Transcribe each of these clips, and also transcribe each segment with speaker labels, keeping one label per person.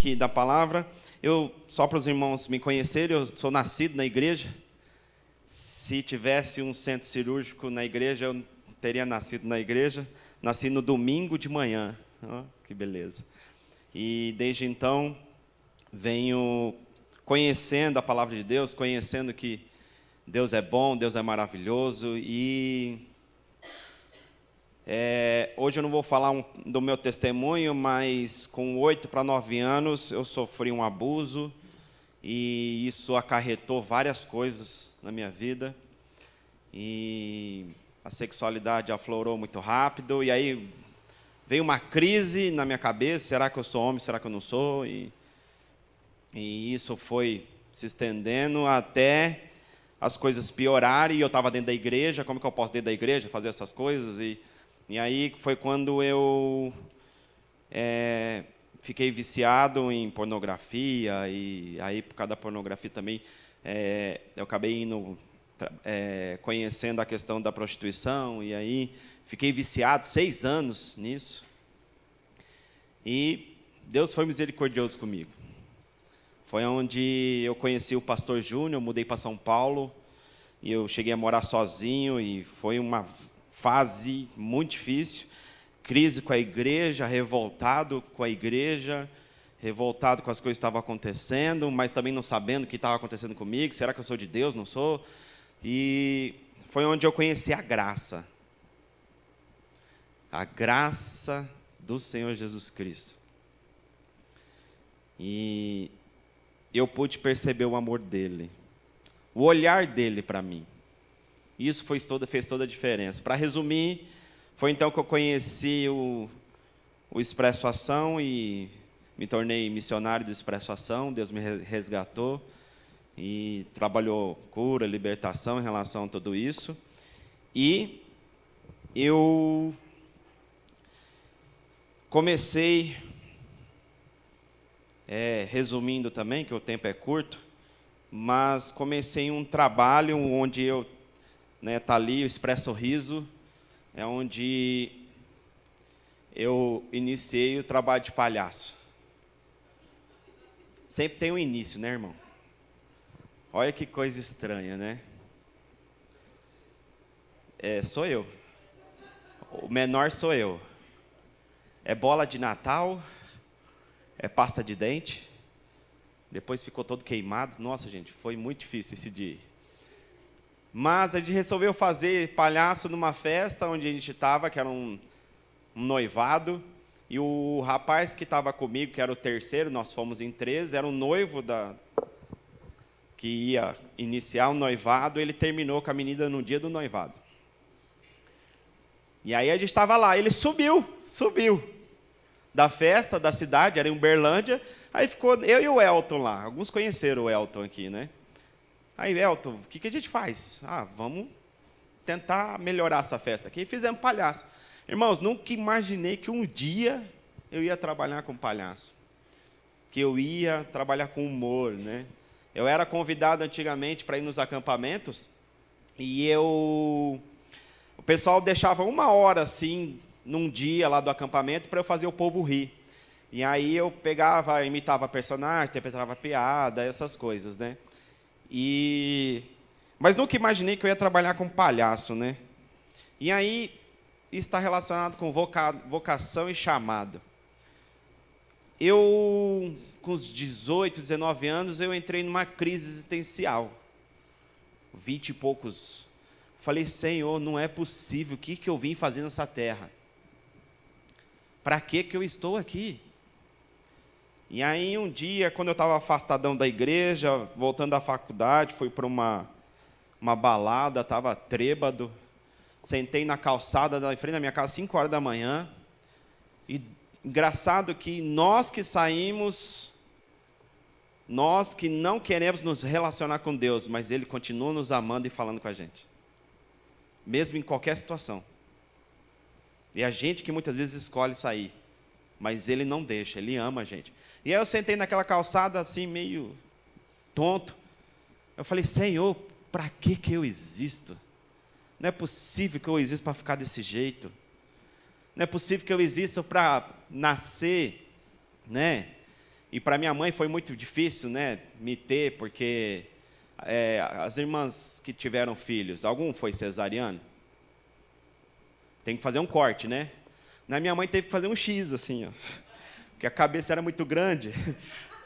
Speaker 1: aqui da palavra. Só para os irmãos me conhecerem, eu sou nascido na igreja. Se tivesse um centro cirúrgico na igreja, eu teria nascido na igreja. Nasci no domingo de manhã. Oh, que beleza. E desde então, venho conhecendo a palavra de Deus, conhecendo que Deus é bom, Deus é maravilhoso. E hoje eu não vou falar do meu testemunho, mas com 8 para 9 anos eu sofri um abuso e isso acarretou várias coisas na minha vida. E a sexualidade aflorou muito rápido, e aí veio uma crise na minha cabeça: será que eu sou homem, será que eu não sou? E isso foi se estendendo até as coisas piorarem, e eu estava dentro da igreja. Como que eu posso dentro da igreja fazer essas coisas? E aí foi quando eu fiquei viciado em pornografia, e aí por causa da pornografia também eu acabei conhecendo a questão da prostituição, e aí fiquei viciado 6 anos nisso. E Deus foi misericordioso comigo. Foi onde eu conheci o pastor Júnior, mudei para São Paulo, e eu cheguei a morar sozinho, e foi uma fase muito difícil, crise com a igreja, revoltado com a igreja, revoltado com as coisas que estavam acontecendo, mas também não sabendo o que estava acontecendo comigo. Será que eu sou de Deus? Não sou? E foi onde eu conheci a graça do Senhor Jesus Cristo. E eu pude perceber o amor dele, o olhar dele para mim. Isso fez toda a diferença. Para resumir, foi então que eu conheci o Expresso Ação e me tornei missionário do Expresso Ação. Deus me resgatou e trabalhou cura, libertação em relação a tudo isso. E eu comecei, resumindo também, que o tempo é curto, mas comecei um trabalho onde eu, tá ali o Expresso Sorriso, é onde eu iniciei o trabalho de palhaço. Sempre tem um início, né, irmão? Olha que coisa estranha, né? Sou eu. O menor sou eu. É bola de Natal, é pasta de dente. Depois ficou todo queimado. Nossa, gente, foi muito difícil esse dia. Mas a gente resolveu fazer palhaço numa festa onde a gente estava, que era um noivado. E o rapaz que estava comigo, que era o terceiro, nós fomos em 13, era o noivo que ia iniciar o noivado. Ele terminou com a menina no dia do noivado. E aí a gente estava lá, ele subiu da festa, da cidade, era em Uberlândia. Aí ficou eu e o Elton lá. Alguns conheceram o Elton aqui, né? Aí, Elton, o que a gente faz? Vamos tentar melhorar essa festa aqui. E fizemos palhaço. Irmãos, nunca imaginei que um dia eu ia trabalhar com palhaço. Que eu ia trabalhar com humor, né? Eu era convidado antigamente para ir nos acampamentos, e o pessoal deixava 1 hora, assim, num dia lá do acampamento, para eu fazer o povo rir. E aí eu pegava, imitava personagem, interpretava piada, essas coisas, né? Mas nunca imaginei que eu ia trabalhar com palhaço, né? E aí, isso está relacionado com vocação e chamado. Eu, com os 18, 19 anos, eu entrei numa crise existencial. 20 e poucos. Falei: Senhor, não é possível, o que eu vim fazer nessa terra? Para que eu estou aqui? E aí, um dia, quando eu estava afastadão da igreja, voltando da faculdade, fui para uma balada, estava trêbado, sentei na calçada da frente da minha casa, 5 horas da manhã, e engraçado que nós que saímos, nós que não queremos nos relacionar com Deus, mas Ele continua nos amando e falando com a gente, mesmo em qualquer situação. E a gente que muitas vezes escolhe sair, mas Ele não deixa, Ele ama a gente. E aí eu sentei naquela calçada assim, meio tonto. Eu falei: Senhor, para que eu existo? Não é possível que eu existo para ficar desse jeito. Não é possível que eu exista para nascer, né? E para minha mãe foi muito difícil, né, me ter, porque as irmãs que tiveram filhos, algum foi cesariano? Tem que fazer um corte, né? Na minha mãe teve que fazer um X, assim, ó, porque a cabeça era muito grande.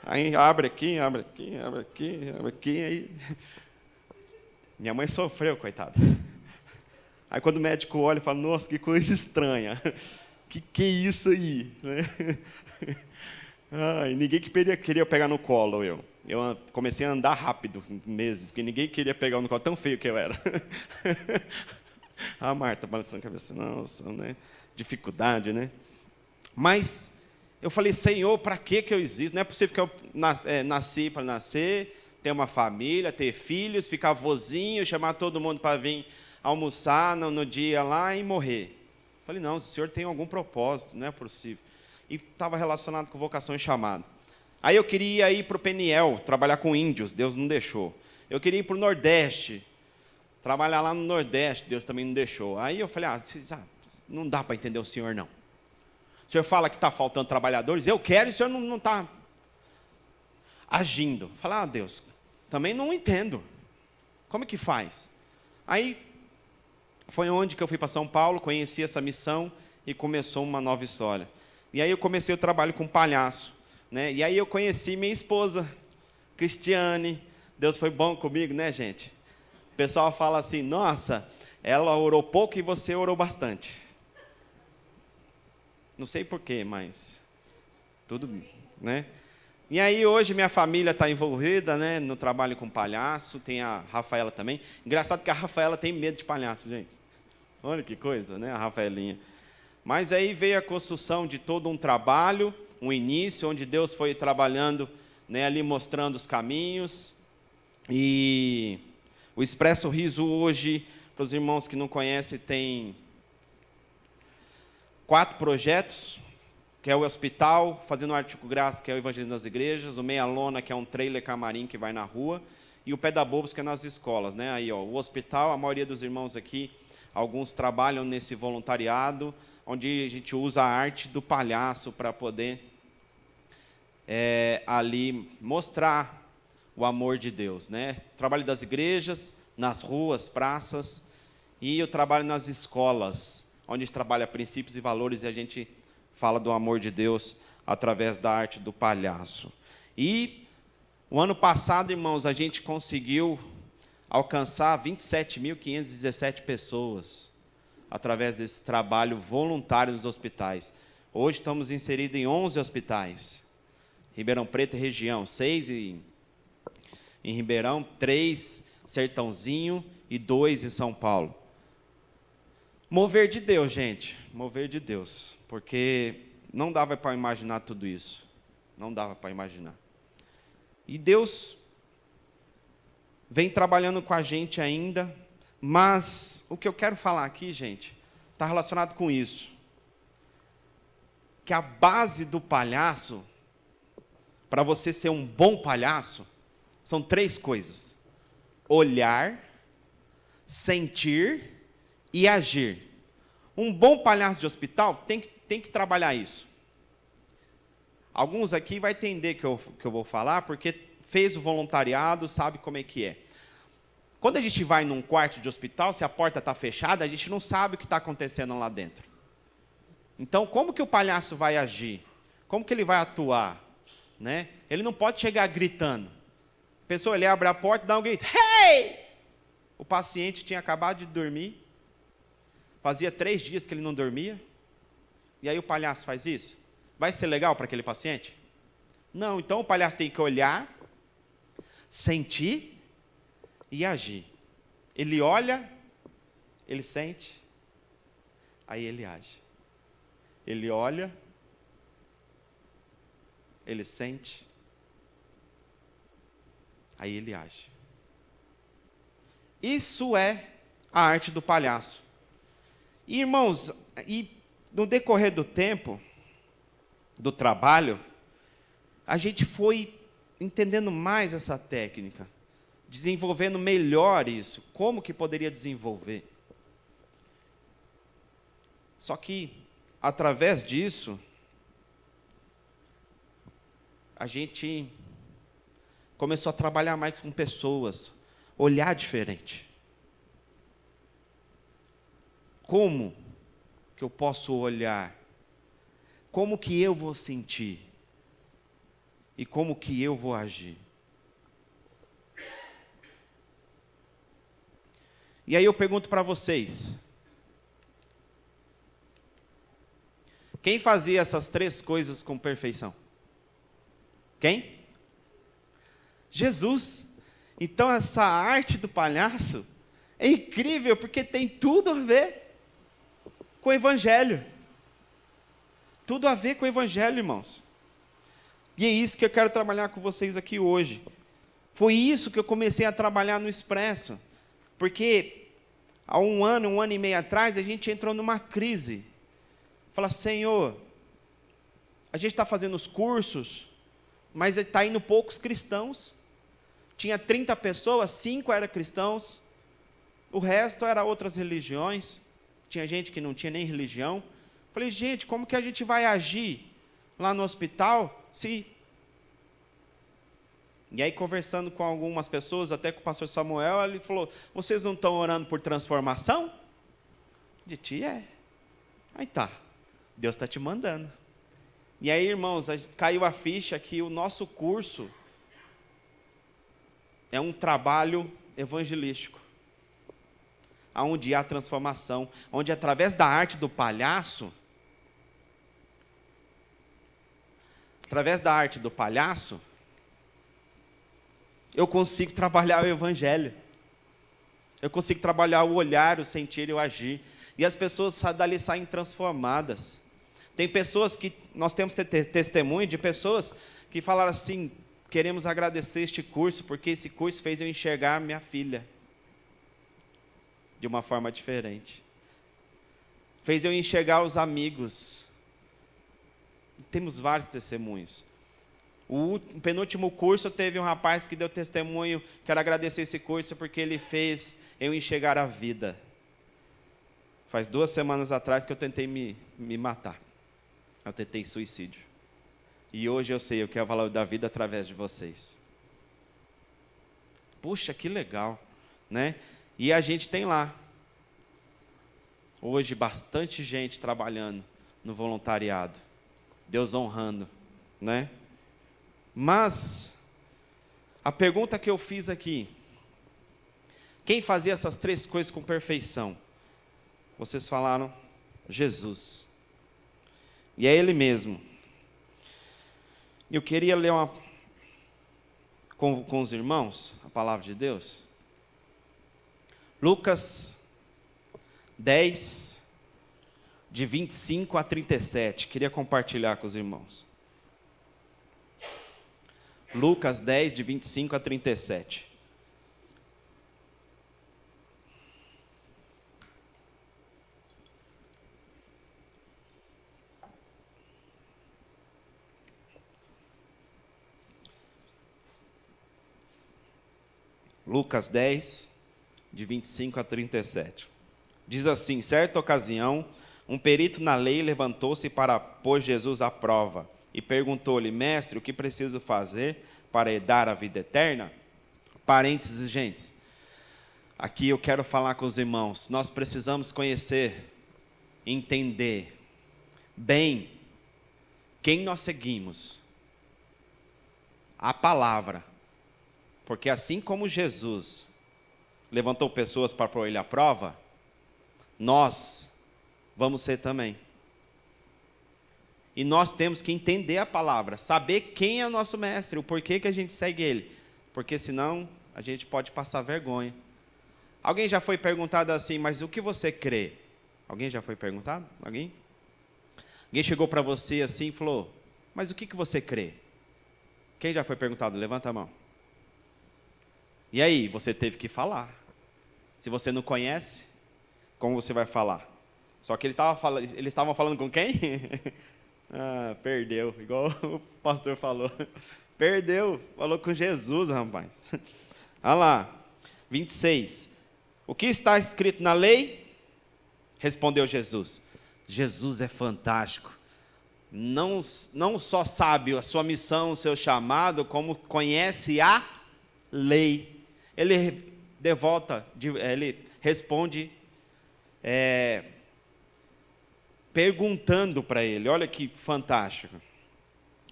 Speaker 1: Aí abre aqui, abre aqui, abre aqui, abre aqui, aí... Minha mãe sofreu, coitada. Aí quando o médico olha, fala, nossa, que coisa estranha. Que é isso aí? Né? Ai, ninguém queria pegar no colo, eu. Eu comecei a andar rápido, meses, que ninguém queria pegar no colo, tão feio que eu era. A Marta balançando a cabeça, nossa, né? Dificuldade, né? Mas eu falei, Senhor, para que eu existo? Não é possível que eu nasci para nascer, ter uma família, ter filhos, ficar vozinho, chamar todo mundo para vir almoçar no dia lá e morrer. Falei, não, o Senhor tem algum propósito, não é possível. E estava relacionado com vocação e chamado. Aí eu queria ir para o Peniel, trabalhar com índios, Deus não deixou. Eu queria ir para o Nordeste, trabalhar lá no Nordeste, Deus também não deixou. Aí eu falei, não dá para entender o Senhor, não. O Senhor fala que está faltando trabalhadores, eu quero e o Senhor não está agindo. Falei, Deus, também não entendo. Como é que faz? Aí foi onde que eu fui para São Paulo, conheci essa missão e começou uma nova história. E aí eu comecei o trabalho com palhaço, né? E aí eu conheci minha esposa, Cristiane. Deus foi bom comigo, né, gente? O pessoal fala assim, nossa, ela orou pouco e você orou bastante. Não sei porquê, mas tudo, né? E aí hoje minha família está envolvida, né, no trabalho com palhaço, tem a Rafaela também. Engraçado que a Rafaela tem medo de palhaço, gente. Olha que coisa, né, a Rafaelinha. Mas aí veio a construção de todo um trabalho, um início, onde Deus foi trabalhando, né, ali mostrando os caminhos. E o Expresso Riso hoje, para os irmãos que não conhecem, tem 4 projetos, que é o hospital, fazendo arte com graça, que é o evangelismo nas igrejas, o Meia Lona, que é um trailer camarim que vai na rua, e o Pé da Bobos, que é nas escolas, né? Aí, ó, o hospital, a maioria dos irmãos aqui, alguns trabalham nesse voluntariado, onde a gente usa a arte do palhaço para poder ali mostrar o amor de Deus, né? Trabalho das igrejas, nas ruas, praças, e o trabalho nas escolas, onde a gente trabalha princípios e valores e a gente fala do amor de Deus através da arte do palhaço. E o ano passado, irmãos, a gente conseguiu alcançar 27.517 pessoas através desse trabalho voluntário nos hospitais. Hoje estamos inseridos em 11 hospitais. Ribeirão Preto e região, 6 em Ribeirão, 3 Sertãozinho e 2 em São Paulo. Mover de Deus, gente, mover de Deus, porque não dava para imaginar tudo isso, não dava para imaginar. E Deus vem trabalhando com a gente ainda, mas o que eu quero falar aqui, gente, está relacionado com isso, que a base do palhaço, para você ser um bom palhaço, são 3 coisas: olhar, sentir e agir. Um bom palhaço de hospital tem que trabalhar isso. Alguns aqui vão entender que eu vou falar, porque fez o voluntariado, sabe como é que é. Quando a gente vai num quarto de hospital, se a porta está fechada, a gente não sabe o que está acontecendo lá dentro. Então, como que o palhaço vai agir? Como que ele vai atuar? Né? Ele não pode chegar gritando. A pessoa, ele abre a porta e dá um grito. Hey! O paciente tinha acabado de dormir. Fazia 3 dias que ele não dormia. E aí o palhaço faz isso? Vai ser legal para aquele paciente? Não, então o palhaço tem que olhar, sentir e agir. Ele olha, ele sente, aí ele age. Ele olha, ele sente, aí ele age. Isso é a arte do palhaço. E, irmãos, no decorrer do tempo, do trabalho, a gente foi entendendo mais essa técnica, desenvolvendo melhor isso, como que poderia desenvolver. Só que, através disso, a gente começou a trabalhar mais com pessoas, olhar diferente. Como que eu posso olhar? Como que eu vou sentir? E como que eu vou agir? E aí eu pergunto para vocês, quem fazia essas 3 coisas com perfeição? Quem? Jesus. Então essa arte do palhaço é incrível, porque tem tudo a ver com o Evangelho. Tudo a ver com o Evangelho, irmãos. E é isso que eu quero trabalhar com vocês aqui hoje. Foi isso que eu comecei a trabalhar no Expresso. Porque há um ano e meio atrás, a gente entrou numa crise. Fala, Senhor, a gente está fazendo os cursos, mas está indo poucos cristãos. Tinha 30 pessoas, 5 eram cristãos, o resto era outras religiões. Tinha gente que não tinha nem religião. Falei, gente, como que a gente vai agir lá no hospital se... E aí, conversando com algumas pessoas, até com o pastor Samuel, ele falou, vocês não estão orando por transformação? De ti é. Aí tá, Deus está te mandando. E aí, irmãos, caiu a ficha que o nosso curso é um trabalho evangelístico, onde há transformação, onde através da arte do palhaço, eu consigo trabalhar o Evangelho. Eu consigo trabalhar o olhar, o sentir e o agir. E as pessoas dali saem transformadas. Tem pessoas que, nós temos testemunho de pessoas que falaram assim, queremos agradecer este curso, porque esse curso fez eu enxergar minha filha de uma forma diferente. Fez eu enxergar os amigos. Temos vários testemunhos. O penúltimo curso teve um rapaz que deu testemunho, quero agradecer esse curso porque ele fez eu enxergar a vida. Faz 2 semanas atrás que eu tentei me matar. Eu tentei suicídio. E hoje eu sei o que é o valor da vida através de vocês. Puxa, que legal, né? E a gente tem lá, hoje, bastante gente trabalhando no voluntariado. Deus honrando, né? Mas, a pergunta que eu fiz aqui, quem fazia essas 3 coisas com perfeição? Vocês falaram, Jesus. E é Ele mesmo. Eu queria ler com os irmãos, a palavra de Deus. Lucas 10, de 25 a 37. Queria compartilhar com os irmãos. Lucas 10, de 25 a 37. Lucas 10, de 25 a 37. Diz assim, certa ocasião, um perito na lei levantou-se para pôr Jesus à prova e perguntou-lhe, mestre, o que preciso fazer para herdar a vida eterna? Parênteses, gente. Aqui eu quero falar com os irmãos. Nós precisamos conhecer, entender bem quem nós seguimos. A palavra. Porque assim como Jesus levantou pessoas para pôr ele à prova, nós vamos ser também. E nós temos que entender a palavra, saber quem é o nosso mestre, o porquê que a gente segue ele. Porque senão a gente pode passar vergonha. Alguém já foi perguntado assim, mas o que você crê? Alguém já foi perguntado? Alguém? Alguém chegou para você assim e falou, mas o que você crê? Quem já foi perguntado? Levanta a mão. E aí, você teve que falar. Se você não conhece, como você vai falar? Só que eles estavam falando com quem? Perdeu, igual o pastor falou. Perdeu, falou com Jesus, rapaz. Olha lá, 26. O que está escrito na lei? Respondeu Jesus. Jesus é fantástico. não só sabe a sua missão, o seu chamado, como conhece a lei. Ele ele responde perguntando para ele. Olha que fantástico.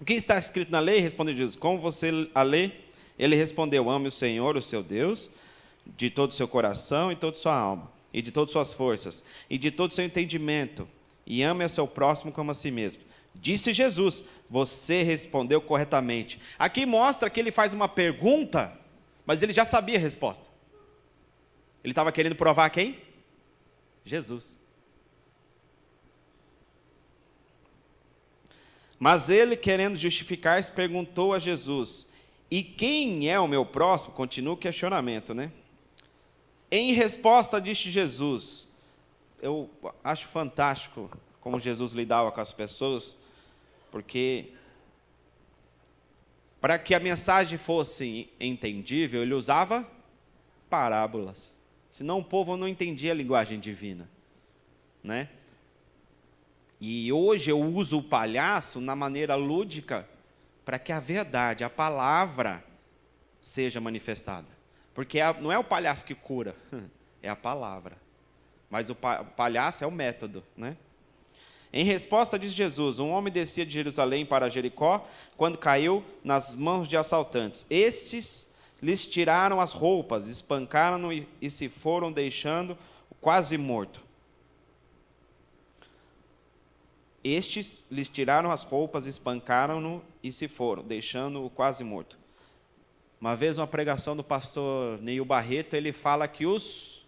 Speaker 1: O que está escrito na lei? Respondeu Jesus. Como você a lê? Ele respondeu: ame o Senhor, o seu Deus, de todo o seu coração e toda a sua alma, e de todas as suas forças, e de todo o seu entendimento, e ame ao seu próximo como a si mesmo. Disse Jesus: você respondeu corretamente. Aqui mostra que ele faz uma pergunta, mas ele já sabia a resposta. Ele estava querendo provar quem? Jesus. Mas ele, querendo justificar-se, perguntou a Jesus: e quem é o meu próximo? Continua o questionamento, né? Em resposta, disse Jesus. Eu acho fantástico como Jesus lidava com as pessoas, porque para que a mensagem fosse entendível, ele usava parábolas. Senão o povo não entendia a linguagem divina, né? E hoje eu uso o palhaço na maneira lúdica para que a verdade, a palavra, seja manifestada. Porque não é o palhaço que cura, é a palavra. Mas o palhaço é o método, né? Em resposta, diz Jesus: um homem descia de Jerusalém para Jericó, quando caiu nas mãos de assaltantes. Estes lhes tiraram as roupas, espancaram-no e se foram, deixando-o quase morto. Estes lhes tiraram as roupas, espancaram-no e se foram, deixando-o quase morto. Uma vez, uma pregação do pastor Neil Barreto, ele fala que os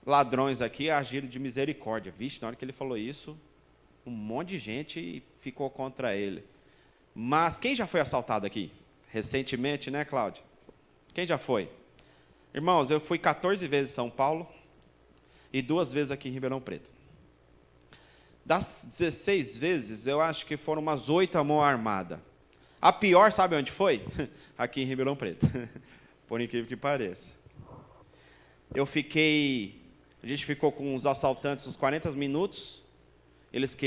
Speaker 1: ladrões aqui agiram de misericórdia. Vixe, na hora que ele falou isso, um monte de gente ficou contra ele. Mas quem já foi assaltado aqui? Recentemente, né, Cláudio? Quem já foi? Irmãos, eu fui 14 vezes em São Paulo e 2 vezes aqui em Ribeirão Preto. Das 16 vezes, eu acho que foram umas 8 à mão armada. A pior, sabe onde foi? Aqui em Ribeirão Preto. Por incrível que pareça. A gente ficou com os assaltantes uns 40 minutos. Eles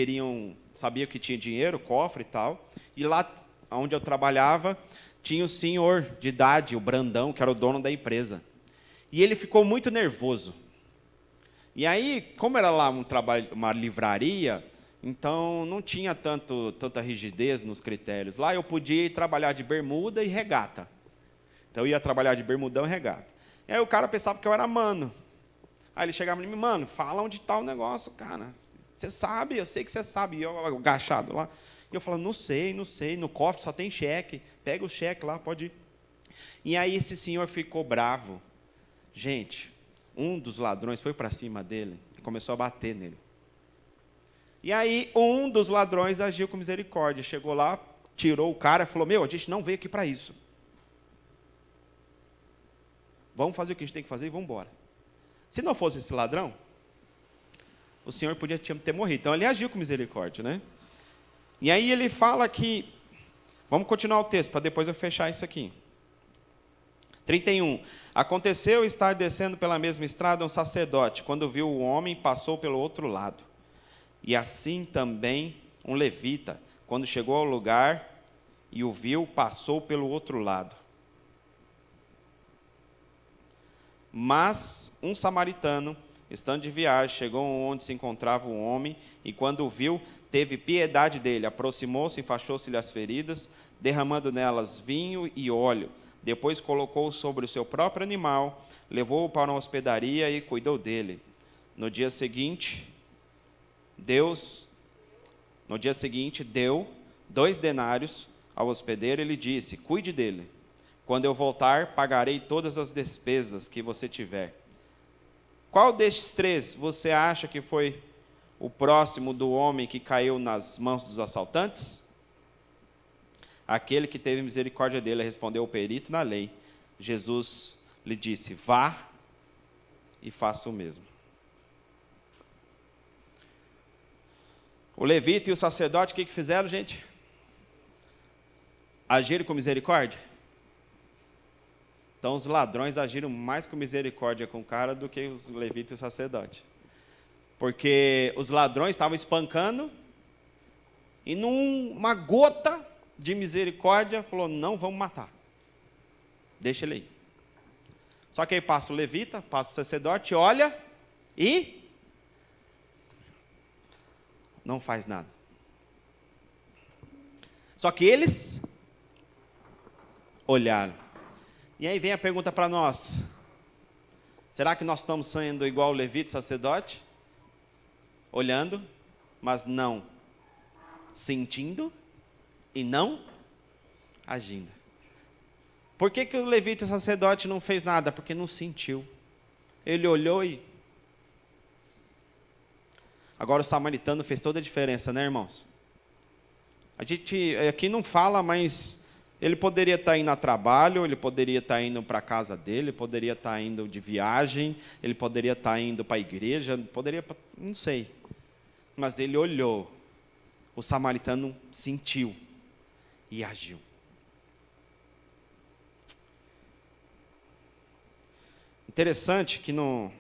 Speaker 1: sabiam que tinha dinheiro, cofre e tal. E lá onde eu trabalhava, tinha o senhor de idade, o Brandão, que era o dono da empresa. E ele ficou muito nervoso. E aí, como era lá uma livraria, então não tinha tanta rigidez nos critérios. Lá eu podia ir trabalhar de bermuda e regata. Então eu ia trabalhar de bermudão e regata. E aí o cara pensava que eu era mano. Aí ele chegava e me mano, fala onde está o negócio, cara. Você sabe, eu sei que você sabe. E eu agachado lá. E eu falando, não sei, no cofre só tem cheque. Pega o cheque lá, pode ir. E aí esse senhor ficou bravo. Gente, um dos ladrões foi para cima dele e começou a bater nele. E aí um dos ladrões agiu com misericórdia. Chegou lá, tirou o cara e falou, a gente não veio aqui para isso. Vamos fazer o que a gente tem que fazer e vamos embora. Se não fosse esse ladrão, o senhor podia ter morrido. Então ele agiu com misericórdia, né? E aí ele fala que... Vamos continuar o texto, para depois eu fechar isso aqui. 31. Aconteceu estar descendo pela mesma estrada um sacerdote. Quando viu o homem, passou pelo outro lado. E assim também um levita. Quando chegou ao lugar e o viu, passou pelo outro lado. Mas um samaritano, estando de viagem, chegou onde se encontrava o homem, e quando o viu, teve piedade dele, aproximou-se, enfaixou-se-lhe as feridas, derramando nelas vinho e óleo. Depois colocou sobre o seu próprio animal, levou-o para uma hospedaria e cuidou dele. No dia seguinte, deu 2 denários ao hospedeiro e lhe disse, cuide dele. Quando eu voltar, pagarei todas as despesas que você tiver. Qual destes 3 você acha que foi o próximo do homem que caiu nas mãos dos assaltantes? Aquele que teve misericórdia dele, respondeu o perito na lei. Jesus lhe disse, vá e faça o mesmo. O levita e o sacerdote, o que fizeram, gente? Agiram com misericórdia? Então, os ladrões agiram mais com misericórdia com o cara do que os levitas e o sacerdote. Porque os ladrões estavam espancando E numa gota de misericórdia, falou, não vamos matar. Deixa ele aí. Só que aí passa o levita, passa o sacerdote, olha e não faz nada. Só que eles olharam. E aí vem a pergunta para nós. Será que nós estamos sendo igual o levita e sacerdote? Olhando, mas não sentindo e não agindo. Por que o levita e o sacerdote não fez nada? Porque não sentiu. Ele olhou e... Agora o samaritano fez toda a diferença, né, irmãos? A gente aqui não fala, mas ele poderia estar indo a trabalho, ele poderia estar indo para a casa dele, ele poderia estar indo de viagem, ele poderia estar indo para a igreja, poderia, não sei. Mas ele olhou, o samaritano sentiu e agiu. Interessante que no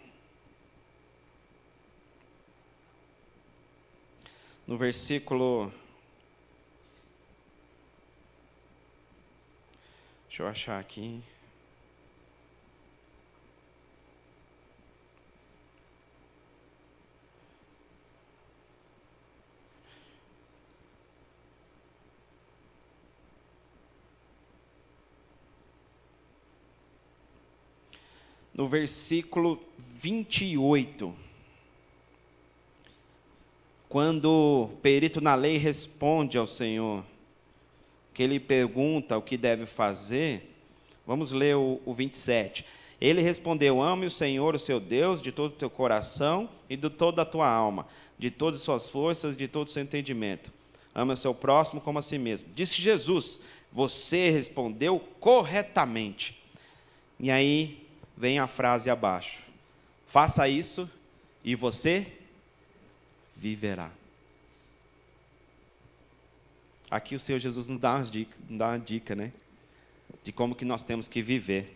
Speaker 1: versículo... Deixa eu achar aqui. No versículo 28, quando o perito na lei responde ao Senhor, que ele pergunta o que deve fazer, vamos ler o 27. Ele respondeu, ame o Senhor, o seu Deus, de todo o teu coração e de toda a tua alma, de todas as suas forças, de todo o seu entendimento. Ama o seu próximo como a si mesmo. Disse Jesus, você respondeu corretamente. E aí vem a frase abaixo. Faça isso e você viverá. Aqui o Senhor Jesus nos dá uma dica, né? De como que nós temos que viver.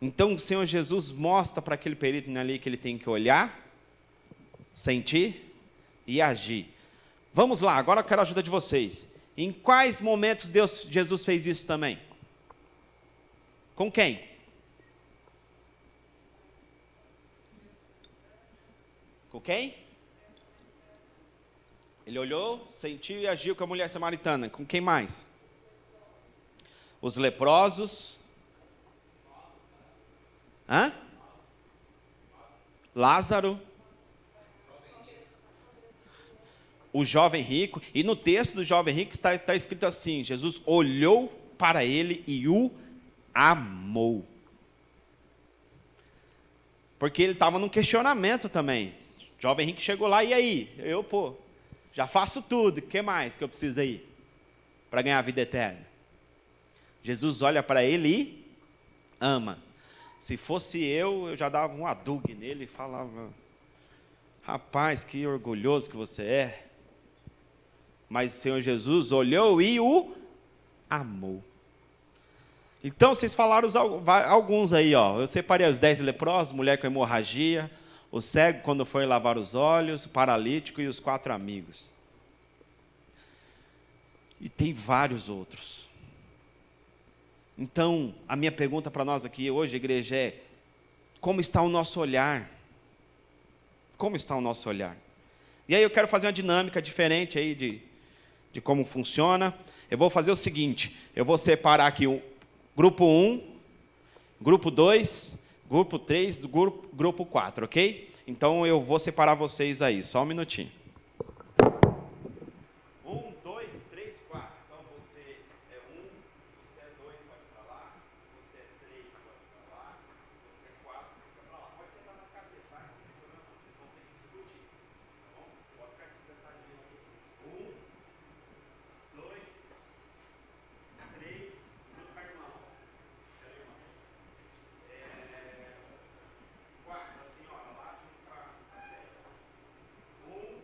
Speaker 1: Então o Senhor Jesus mostra para aquele perito ali que ele tem que olhar, sentir e agir. Vamos lá, agora eu quero a ajuda de vocês. Em quais momentos Jesus fez isso também? Com quem? Com quem? Ele olhou, sentiu e agiu com a mulher samaritana. Com quem mais? Os leprosos. Hã? Lázaro. O jovem rico. E no texto do jovem rico está escrito assim, Jesus olhou para ele e o amou. Porque ele estava num questionamento também. O jovem rico chegou lá, e aí? Já faço tudo, o que mais que eu preciso aí? Para ganhar a vida eterna. Jesus olha para ele e ama. Se fosse eu já dava um adugue nele e falava, rapaz, que orgulhoso que você é. Mas o Senhor Jesus olhou e o amou. Então, vocês falaram alguns aí, ó. Eu separei os 10 leprosos, mulher com hemorragia, o cego quando foi lavar os olhos, o paralítico e os 4 amigos. E tem vários outros. Então, a minha pergunta para nós aqui hoje, igreja, é: como está o nosso olhar? Como está o nosso olhar? E aí eu quero fazer uma dinâmica diferente aí de como funciona. Eu vou fazer o seguinte, eu vou separar aqui o grupo 1, grupo 2, grupo 3, grupo 4, ok? Então eu vou separar vocês aí, só um minutinho. 1, 2, 3, 4. Então você é 1, você é 2, pode ir para lá. Você é 3, pode ir para lá. Você é 4, pode ir para lá. Pode sentar nas cadeiras, tá? Não tem problema não, vocês vão ter que discutir. Tá bom? Pode ficar aqui sentadinho aqui. 1, 2, 3, tudo com a irmã. Quarta, a senhora lá, junto com a Zé. 1,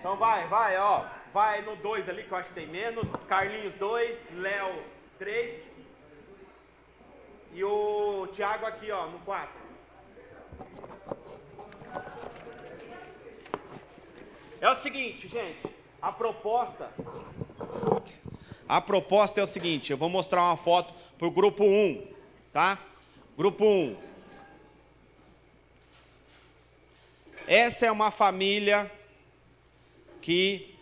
Speaker 1: Então vai, ó. Vai no 2 ali, que eu acho que tem menos. Carlinhos 2, Léo 3. E o Thiago aqui, ó, no 4. É o seguinte, gente. A proposta é o seguinte. Eu vou mostrar uma foto pro grupo 1, tá? Grupo 1. Essa é uma família que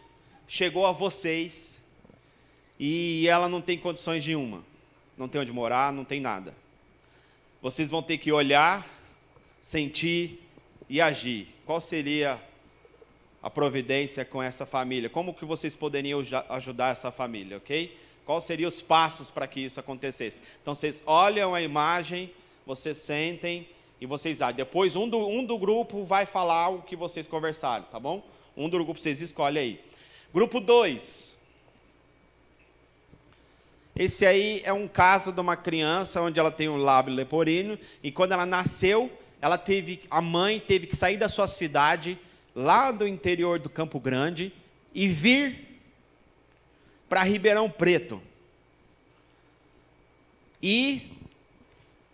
Speaker 1: chegou a vocês e ela não tem condições nenhuma. Não tem onde morar, não tem nada. Vocês vão ter que olhar, sentir e agir. Qual seria a providência com essa família? Como que vocês poderiam ajudar essa família, ok? Quais seriam os passos para que isso acontecesse? Então, vocês olham a imagem, vocês sentem e vocês agem. Depois, um do grupo vai falar o que vocês conversaram, tá bom? Um do grupo vocês escolhem aí. Grupo 2. Esse aí é um caso de uma criança onde ela tem um lábio leporino e quando ela nasceu, a mãe teve que sair da sua cidade, lá do interior do Campo Grande, e vir para Ribeirão Preto. E,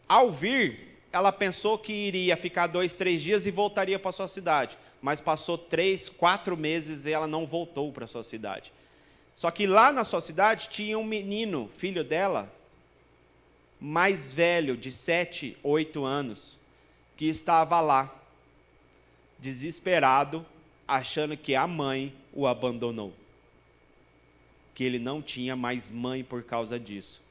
Speaker 1: ao vir, ela pensou que iria ficar 2, 3 dias e voltaria para sua cidade. Mas passou 3, 4 meses e ela não voltou para sua cidade. Só que lá na sua cidade tinha um menino, filho dela, mais velho, de 7, 8 anos, que estava lá, desesperado, achando que a mãe o abandonou. Que ele não tinha mais mãe por causa disso.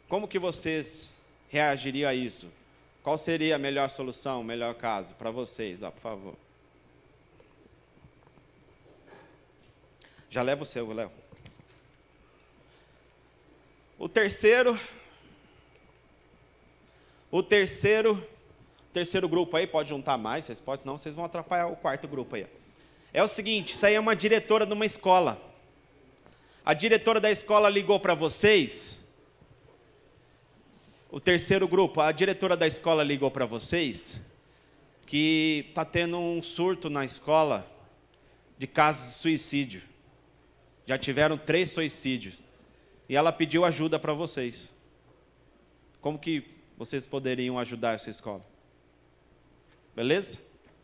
Speaker 1: Como que vocês reagiriam a isso? Qual seria a melhor solução, o melhor caso para vocês? Ó, por favor. Já leva o seu, Léo. O terceiro grupo aí, pode juntar mais, vocês podem, não, vocês vão atrapalhar o quarto grupo aí. É o seguinte, isso aí é uma diretora de uma escola. A diretora da escola ligou para vocês. O terceiro grupo, a diretora da escola ligou para vocês que está tendo um surto na escola de casos de suicídio. Já tiveram 3 suicídios. E ela pediu ajuda para vocês. Como que vocês poderiam ajudar essa escola? Beleza?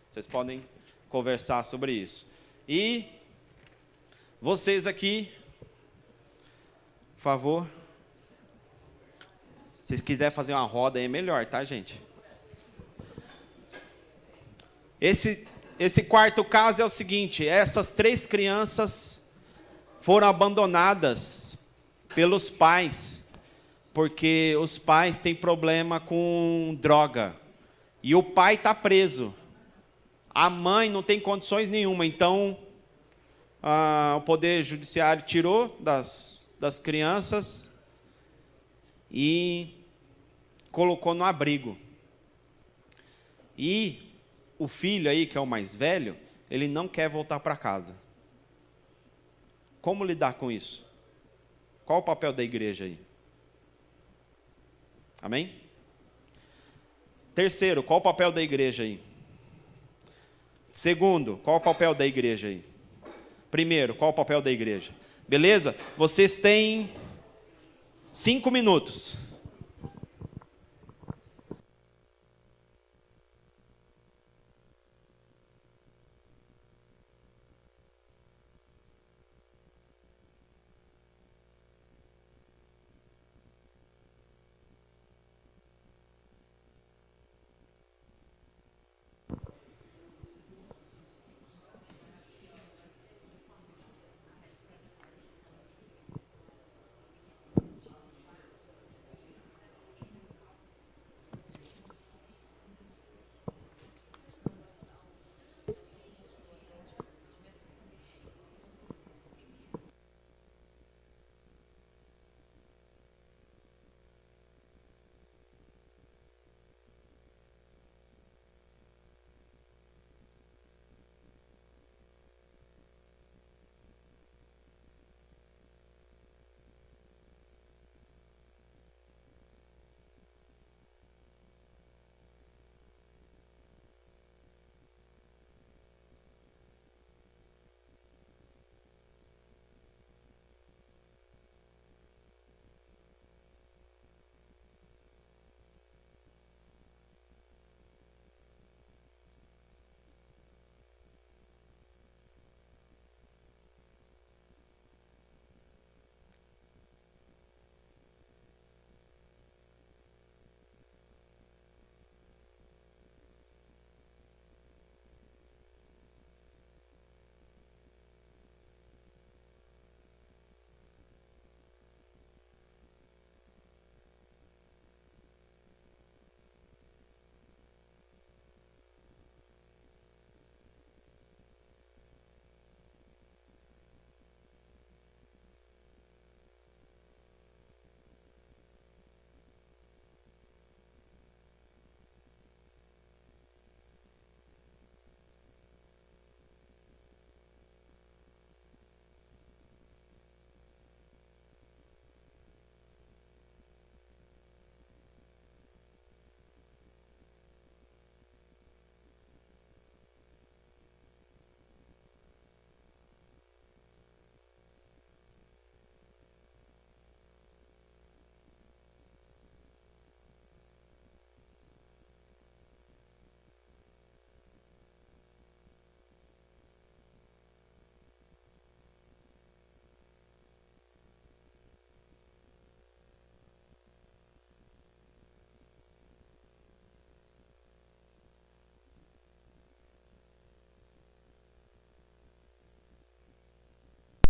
Speaker 1: Vocês podem conversar sobre isso. E vocês aqui, por favor. Se vocês quiserem fazer uma roda aí, é melhor, tá, gente? Esse quarto caso é o seguinte: essas 3 crianças foram abandonadas pelos pais, porque os pais têm problema com droga. E o pai está preso. A mãe não tem condições nenhuma, então o Poder Judiciário tirou das crianças e colocou no abrigo. E o filho aí, que é o mais velho, ele não quer voltar para casa. Como lidar com isso? Qual o papel da igreja aí? Amém? Terceiro, qual o papel da igreja aí? Segundo, qual o papel da igreja aí? Primeiro, qual o papel da igreja? Beleza? Vocês têm 5 minutos.